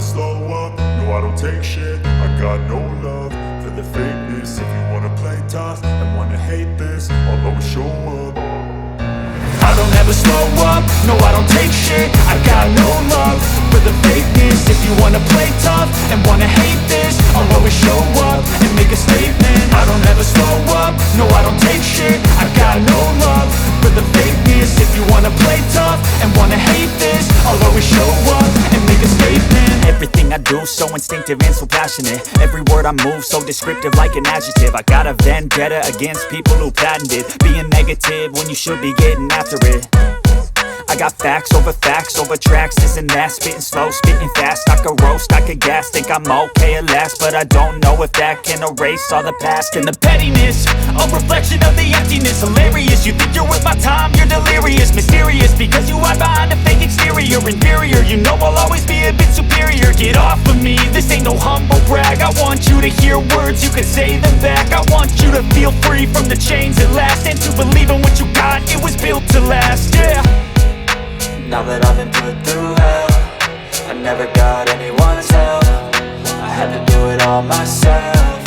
slow up, no I don't take shit. I got no love for the fakeness. If you wanna play tough and wanna hate this, I'll always show up. I don't ever slow up, no I don't take shit. I got no love for the fakeness. If you wanna play tough and wanna hate this, I'll always show up and make a statement. I don't ever slow up, no I don't take shit. I got no love for the fakeness. If you wanna play tough and wanna hate this, I'll always show up and make a statement. Everything I do so instinctive and so passionate. Every word I move so descriptive like an adjective. I got a vendetta against people who patented being negative when you should be getting after it. I got facts over tracks, this and that. Spitting slow, spitting fast, I could roast, I could gas. Think I'm okay at last, but I don't know if that can erase all the past. And the pettiness, a reflection of the emptiness. Hilarious, you think you're worth my time, you're delirious. Mysterious, because you hide behind a fake exterior. Inferior, you know I'll always be a bit superior. Get off of me, this ain't no humble brag. I want you to hear words, you can say them back. I want you to feel free from the chains at last, and to believe in what you got, it was built to last, yeah. Now that I've been put through hell, I never got anyone's help. I had to do it all myself.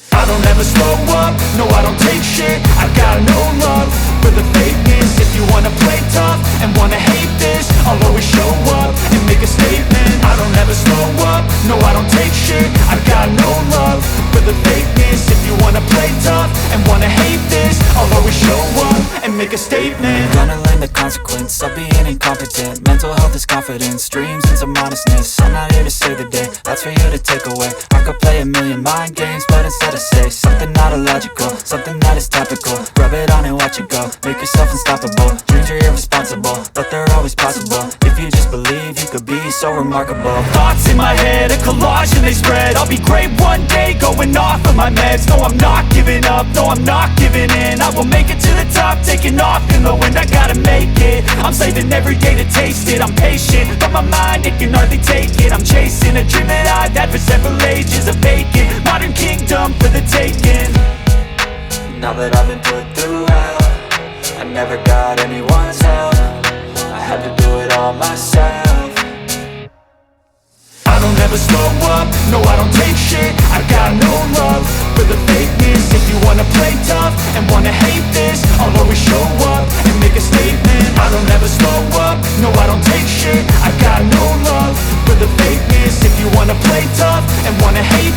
I don't ever slow up, no I don't take shit. I got no love for the fakeness. If you wanna play tough and wanna hate this, I'll always show up and make a statement. I don't ever slow up, no I don't take shit. I got no love for the fakeness. If you wanna play tough and wanna hate this, I'll always show up and make a statement. Gonna learn the consequence of being incompetent. Mental health is confidence, dreams and some honestness. I'm not here to save the day, that's for you to take away. I could play a million mind games, but instead I say something not illogical, something that is topical. Rub it on and watch it go, make yourself unstoppable. Dreams are irresponsible, but they're always possible. If you just believe, you could be so remarkable. Thoughts in my head, a collage and they spread. I'll be great one day, going off of my meds. No, I'm not giving up, no, I'm not giving in. I will make it to the top, taking off in the wind. I gotta make it, I'm saving every day to taste it. I'm patient, but my mind, it can hardly take it. I'm chasing a dream that I've had for several ages. A vacant, modern kingdom for the taking. Now that I've been put through hell, I never got anyone's help. I had to do it all myself. I don't ever slow up, no I don't take shit. I got no love for the fakeness. If you wanna play tough and wanna hate this, I'll always show up and make a statement. I don't ever slow up, no I don't take shit. I got no love for the fakeness. If you wanna play tough and wanna hate